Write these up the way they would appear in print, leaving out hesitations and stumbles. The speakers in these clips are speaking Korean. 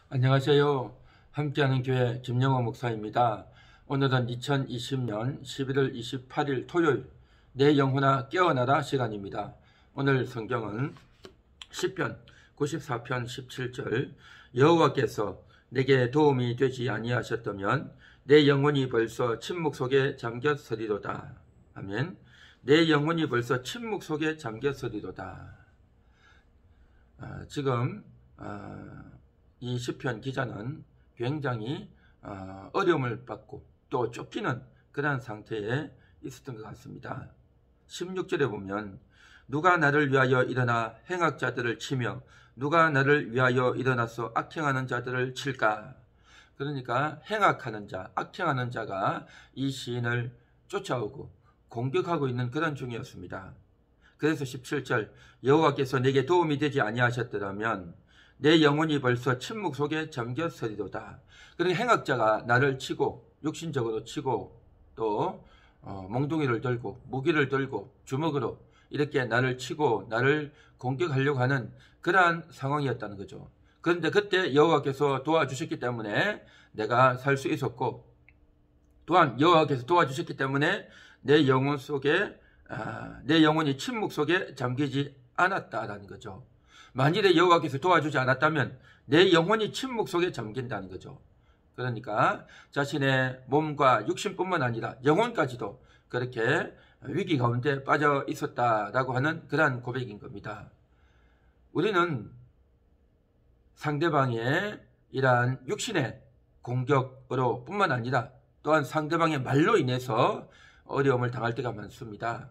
안녕하세요. 함께하는 교회 김영호 목사입니다. 오늘은 2020년 11월 28일 토요일 내 영혼아 깨어나라 시간입니다. 오늘 성경은 시편 94편 17절 여호와께서 내게 도움이 되지 아니하셨다면 내 영혼이 벌써 침묵 속에 잠겼으리로다. 아멘. 내 영혼이 벌써 침묵 속에 잠겼으리로다. 지금 이 시편 기자는 굉장히 어려움을 받고 또 쫓기는 그런 상태에 있었던 것 같습니다. 16절에 보면 누가 나를 위하여 일어나 행악자들을 치며 누가 나를 위하여 일어나서 악행하는 자들을 칠까. 그러니까 행악하는 자, 악행하는 자가 이 시인을 쫓아오고 공격하고 있는 그런 중이었습니다. 그래서 17절 여호와께서 내게 도움이 되지 아니하셨더라면 내 영혼이 벌써 침묵 속에 잠겼으리로다. 그러니까 행악자가 나를 치고 육신적으로 치고 또 몽둥이를 들고 무기를 들고 주먹으로 이렇게 나를 치고 나를 공격하려고 하는 그러한 상황이었다는 거죠. 그런데 그때 여호와께서 도와주셨기 때문에 내가 살 수 있었고, 또한 여호와께서 도와주셨기 때문에 내 영혼 속에 내 영혼이 침묵 속에 잠기지 않았다라는 거죠. 만일에 여호와께서 도와주지 않았다면 내 영혼이 침묵 속에 잠긴다는 거죠. 그러니까 자신의 몸과 육신뿐만 아니라 영혼까지도 그렇게 위기 가운데 빠져 있었다라고 하는 그러한 고백인 겁니다. 우리는 상대방의 이러한 육신의 공격으로 뿐만 아니라 또한 상대방의 말로 인해서 어려움을 당할 때가 많습니다.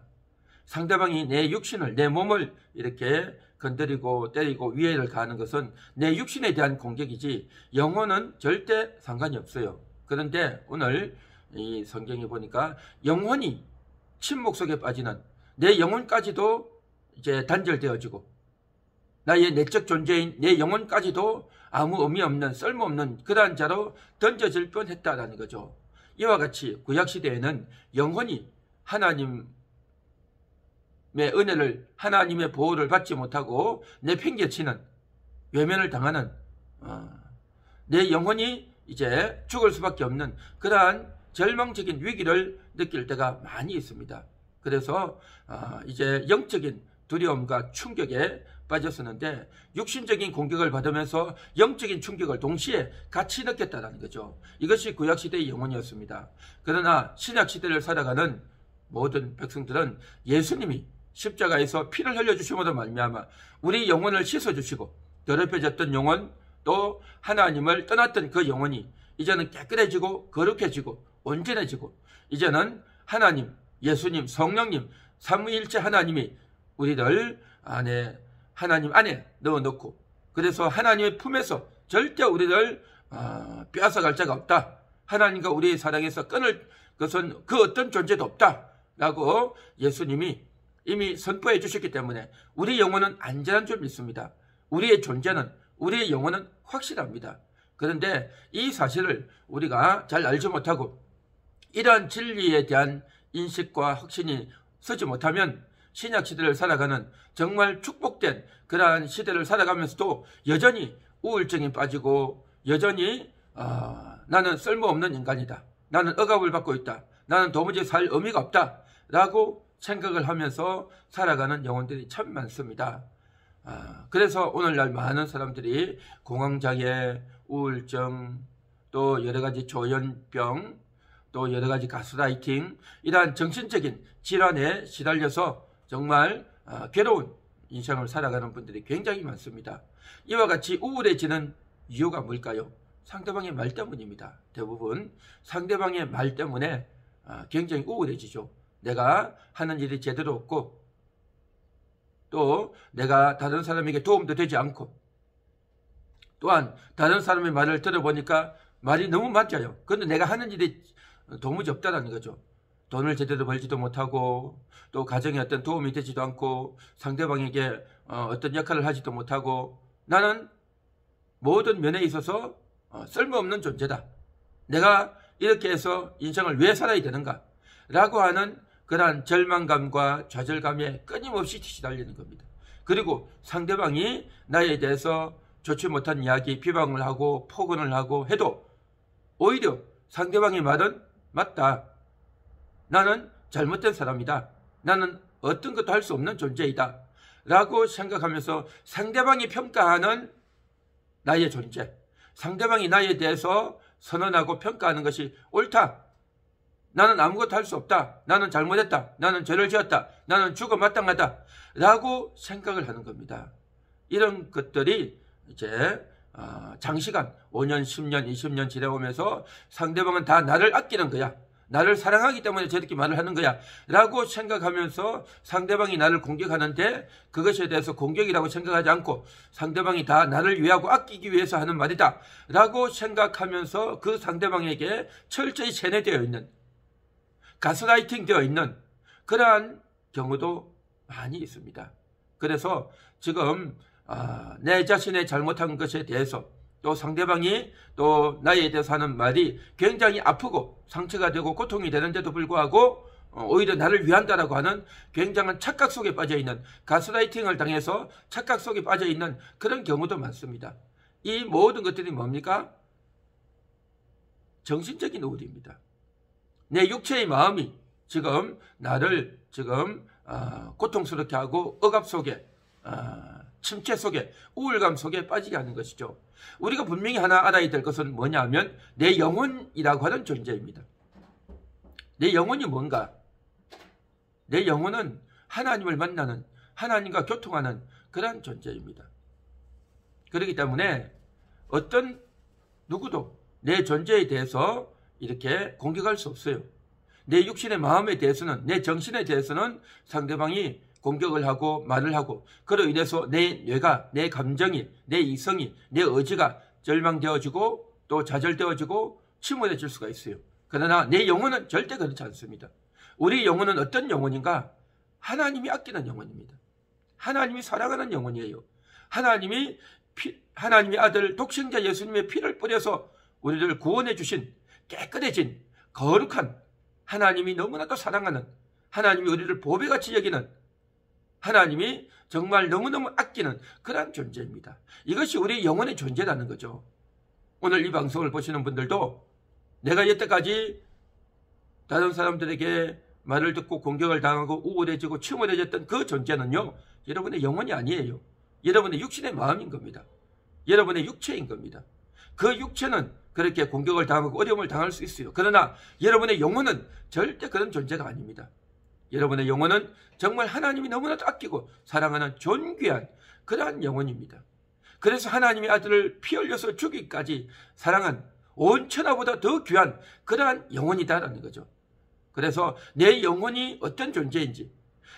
상대방이 내 육신을, 내 몸을 이렇게 건드리고 때리고 위해를 가하는 것은 내 육신에 대한 공격이지 영혼은 절대 상관이 없어요. 그런데 오늘 이 성경에 보니까 영혼이 침묵 속에 빠지는 내 영혼까지도 이제 단절되어지고 나의 내적 존재인 내 영혼까지도 아무 의미 없는 쓸모없는 그러한 자로 던져질 뻔했다라는 거죠. 이와 같이 구약시대에는 영혼이 하나님의 은혜를, 하나님의 보호를 받지 못하고 내팽개치는, 외면을 당하는 내 영혼이 이제 죽을 수밖에 없는 그러한 절망적인 위기를 느낄 때가 많이 있습니다. 그래서 이제 영적인 두려움과 충격에 빠졌었는데 육신적인 공격을 받으면서 영적인 충격을 동시에 같이 느꼈다는 거죠. 이것이 구약시대의 영혼이었습니다. 그러나 신약시대를 살아가는 모든 백성들은 예수님이 십자가에서 피를 흘려주심으로 말미암아 우리 영혼을 씻어주시고 더럽혀졌던 영혼, 또 하나님을 떠났던 그 영혼이 이제는 깨끗해지고 거룩해지고 온전해지고 이제는 하나님, 예수님, 성령님, 삼위일체 하나님이 우리를 하나님 안에 넣어놓고, 그래서 하나님의 품에서 절대 우리를 빼앗아갈 자가 없다. 하나님과 우리의 사랑에서 끊을 것은 그 어떤 존재도 없다 라고 예수님이 이미 선포해 주셨기 때문에 우리 영혼은 안전한 줄 믿습니다. 우리의 존재는, 우리의 영혼은 확실합니다. 그런데 이 사실을 우리가 잘 알지 못하고 이러한 진리에 대한 인식과 확신이 서지 못하면 신약시대를 살아가는 정말 축복된 그러한 시대를 살아가면서도 여전히 우울증에 빠지고 여전히 나는 쓸모없는 인간이다, 나는 억압을 받고 있다, 나는 도무지 살 의미가 없다 라고 생각을 하면서 살아가는 영혼들이 참 많습니다. 그래서 오늘날 많은 사람들이 공황장애, 우울증, 또 여러가지 조현병, 또 여러가지 가스라이팅, 이러한 정신적인 질환에 시달려서 정말 괴로운 인생을 살아가는 분들이 굉장히 많습니다. 이와 같이 우울해지는 이유가 뭘까요? 상대방의 말 때문입니다. 대부분 상대방의 말 때문에 굉장히 우울해지죠. 내가 하는 일이 제대로 없고 또 내가 다른 사람에게 도움도 되지 않고 또한 다른 사람의 말을 들어보니까 말이 너무 맞아요. 그런데 내가 하는 일이 도무지 없다라는 거죠. 돈을 제대로 벌지도 못하고 또 가정에 어떤 도움이 되지도 않고 상대방에게 어떤 역할을 하지도 못하고 나는 모든 면에 있어서 쓸모없는 존재다. 내가 이렇게 해서 인생을 왜 살아야 되는가? 라고 하는 그러한 절망감과 좌절감에 끊임없이 시달리는 겁니다. 그리고 상대방이 나에 대해서 좋지 못한 이야기, 비방을 하고 폭언을 하고 해도 오히려 상대방의 말은 맞다. 나는 잘못된 사람이다. 나는 어떤 것도 할 수 없는 존재이다. 라고 생각하면서 상대방이 평가하는 나의 존재, 상대방이 나에 대해서 선언하고 평가하는 것이 옳다. 나는 아무것도 할 수 없다. 나는 잘못했다. 나는 죄를 지었다. 나는 죽어 마땅하다. 라고 생각을 하는 겁니다. 이런 것들이 이제 장시간 5년, 10년, 20년 지내오면서 상대방은 다 나를 아끼는 거야. 나를 사랑하기 때문에 저렇게 말을 하는 거야. 라고 생각하면서 상대방이 나를 공격하는데 그것에 대해서 공격이라고 생각하지 않고 상대방이 다 나를 위하고 아끼기 위해서 하는 말이다. 라고 생각하면서 그 상대방에게 철저히 세뇌되어 있는, 가스라이팅 되어 있는 그러한 경우도 많이 있습니다. 그래서 지금 내 자신의 잘못한 것에 대해서 또 상대방이 또 나에 대해서 하는 말이 굉장히 아프고 상처가 되고 고통이 되는데도 불구하고 오히려 나를 위한다라고 하는 굉장한 착각 속에 빠져있는, 가스라이팅을 당해서 착각 속에 빠져있는 그런 경우도 많습니다. 이 모든 것들이 뭡니까? 정신적인 우울입니다. 내 육체의 마음이 지금 나를 지금 고통스럽게 하고 억압 속에, 침체 속에, 우울감 속에 빠지게 하는 것이죠. 우리가 분명히 하나 알아야 될 것은 뭐냐 하면 내 영혼이라고 하는 존재입니다. 내 영혼이 뭔가? 내 영혼은 하나님을 만나는, 하나님과 교통하는 그런 존재입니다. 그렇기 때문에 어떤 누구도 내 존재에 대해서 이렇게 공격할 수 없어요. 내 육신의 마음에 대해서는, 내 정신에 대해서는 상대방이 공격을 하고 말을 하고 그로 인해서 내 뇌가, 내 감정이, 내 이성이, 내 의지가 절망되어지고 또 좌절되어지고 침울해질 수가 있어요. 그러나 내 영혼은 절대 그렇지 않습니다. 우리 영혼은 어떤 영혼인가? 하나님이 아끼는 영혼입니다. 하나님이 사랑하는 영혼이에요. 하나님이 아들 독생자 예수님의 피를 뿌려서 우리를 구원해 주신 깨끗해진 거룩한, 하나님이 너무나도 사랑하는, 하나님이 우리를 보배같이 여기는, 하나님이 정말 너무너무 아끼는 그러한 존재입니다. 이것이 우리 영혼의 존재라는 거죠. 오늘 이 방송을 보시는 분들도 내가 여태까지 다른 사람들에게 말을 듣고 공격을 당하고 우울해지고 침울해졌던 그 존재는요, 여러분의 영혼이 아니에요. 여러분의 육신의 마음인 겁니다. 여러분의 육체인 겁니다. 그 육체는 그렇게 공격을 당하고 어려움을 당할 수 있어요. 그러나 여러분의 영혼은 절대 그런 존재가 아닙니다. 여러분의 영혼은 정말 하나님이 너무나도 아끼고 사랑하는 존귀한 그러한 영혼입니다. 그래서 하나님의 아들을 피 흘려서 죽이기까지 사랑한 온 천하보다 더 귀한 그러한 영혼이다라는 거죠. 그래서 내 영혼이 어떤 존재인지,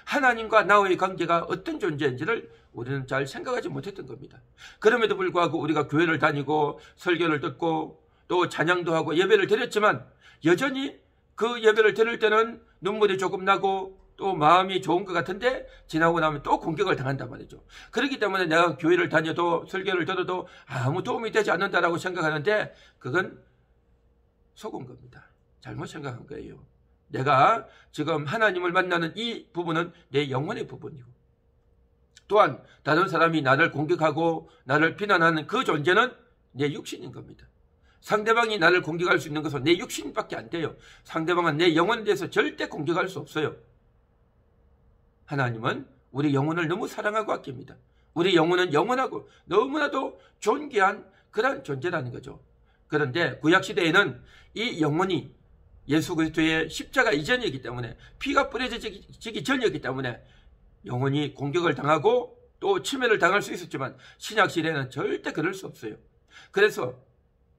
하나님과 나와의 관계가 어떤 존재인지를 우리는 잘 생각하지 못했던 겁니다. 그럼에도 불구하고 우리가 교회를 다니고 설교를 듣고 또 찬양도 하고 예배를 드렸지만 여전히 그 예배를 드릴 때는 눈물이 조금 나고 또 마음이 좋은 것 같은데 지나고 나면 또 공격을 당한단 말이죠. 그렇기 때문에 내가 교회를 다녀도 설교를 들어도 아무 도움이 되지 않는다라고 생각하는데 그건 속은 겁니다. 잘못 생각한 거예요. 내가 지금 하나님을 만나는 이 부분은 내 영혼의 부분이고, 또한 다른 사람이 나를 공격하고 나를 비난하는 그 존재는 내 육신인 겁니다. 상대방이 나를 공격할 수 있는 것은 내 육신밖에 안 돼요. 상대방은 내 영혼에 대해서 절대 공격할 수 없어요. 하나님은 우리 영혼을 너무 사랑하고 아낍니다. 우리 영혼은 영원하고 너무나도 존귀한 그런 존재라는 거죠. 그런데 구약시대에는 이 영혼이 예수 그리스도의 십자가 이전이기 때문에, 피가 뿌려지기 전이었기 때문에 영혼이 공격을 당하고 또 침해를 당할 수 있었지만 신약시대에는 절대 그럴 수 없어요. 그래서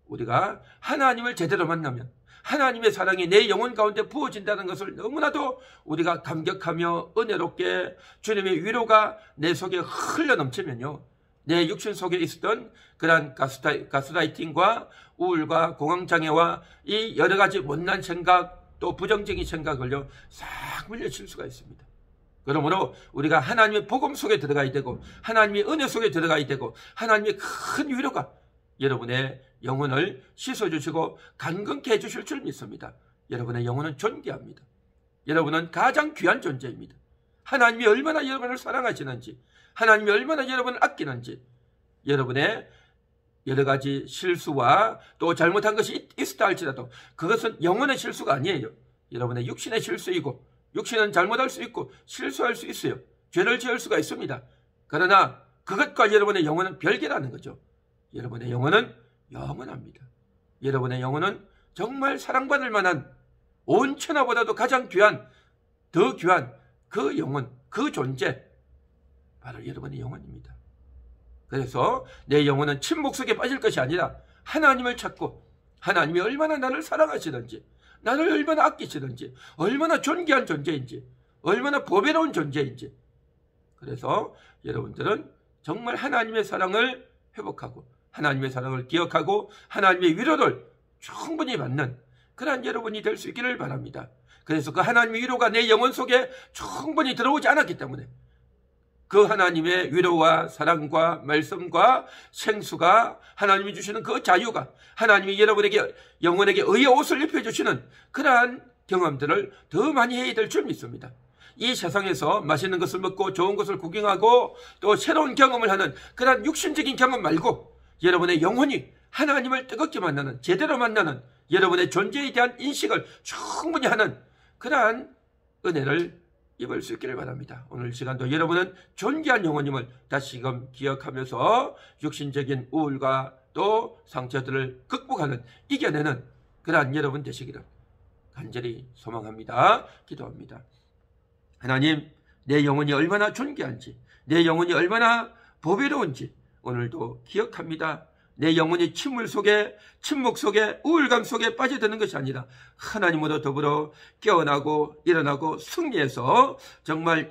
우리가 하나님을 제대로 만나면 하나님의 사랑이 내 영혼 가운데 부어진다는 것을 너무나도 우리가 감격하며 은혜롭게 주님의 위로가 내 속에 흘러넘치면요, 내 육신 속에 있었던 그러한 가스라이팅과 우울과 공황장애와 이 여러 가지 못난 생각 또 부정적인 생각을요 싹 물려칠 수가 있습니다. 그러므로 우리가 하나님의 복음 속에 들어가야 되고 하나님의 은혜 속에 들어가야 되고 하나님의 큰 위로가 여러분의 영혼을 씻어주시고 강건케 해주실 줄 믿습니다. 여러분의 영혼은 존귀합니다. 여러분은 가장 귀한 존재입니다. 하나님이 얼마나 여러분을 사랑하시는지, 하나님이 얼마나 여러분을 아끼는지, 여러분의 여러 가지 실수와 또 잘못한 것이 있었다 할지라도 그것은 영혼의 실수가 아니에요. 여러분의 육신의 실수이고 육신은 잘못할 수 있고 실수할 수 있어요. 죄를 지을 수가 있습니다. 그러나 그것과 여러분의 영혼은 별개라는 거죠. 여러분의 영혼은 영원합니다. 여러분의 영혼은 정말 사랑받을 만한 온 천하보다도 가장 귀한, 더 귀한 그 영혼, 그 존재, 바로 여러분의 영혼입니다. 그래서 내 영혼은 침묵 속에 빠질 것이 아니라 하나님을 찾고 하나님이 얼마나 나를 사랑하시든지 나를 얼마나 아끼시든지 얼마나 존귀한 존재인지 얼마나 보배로운 존재인지, 그래서 여러분들은 정말 하나님의 사랑을 회복하고 하나님의 사랑을 기억하고 하나님의 위로를 충분히 받는 그러한 여러분이 될 수 있기를 바랍니다. 그래서 그 하나님의 위로가 내 영혼 속에 충분히 들어오지 않았기 때문에 그 하나님의 위로와 사랑과 말씀과 생수가 하나님이 주시는 그 자유가 하나님이 여러분에게 영혼에게 의의 옷을 입혀주시는 그러한 경험들을 더 많이 해야 될 줄 믿습니다. 이 세상에서 맛있는 것을 먹고 좋은 것을 구경하고 또 새로운 경험을 하는 그러한 육신적인 경험 말고 여러분의 영혼이 하나님을 뜨겁게 만나는, 제대로 만나는 여러분의 존재에 대한 인식을 충분히 하는 그러한 은혜를 입을 수 있기를 바랍니다. 오늘 시간도 여러분은 존귀한 영혼임을 다시금 기억하면서 육신적인 우울과 또 상처들을 극복하는, 이겨내는 그러한 여러분 되시기를 간절히 소망합니다. 기도합니다. 하나님, 내 영혼이 얼마나 존귀한지, 내 영혼이 얼마나 보배로운지 오늘도 기억합니다. 내 영혼이 침묵 속에 우울감 속에 빠져드는 것이 아니라 하나님으로 더불어 깨어나고 일어나고 승리해서 정말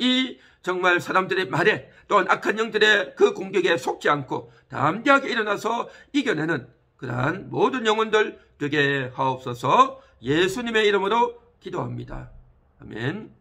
사람들의 말에 또한 악한 영들의 그 공격에 속지 않고 담대하게 일어나서 이겨내는 그러한 모든 영혼들 되게 하옵소서. 예수님의 이름으로 기도합니다. 아멘.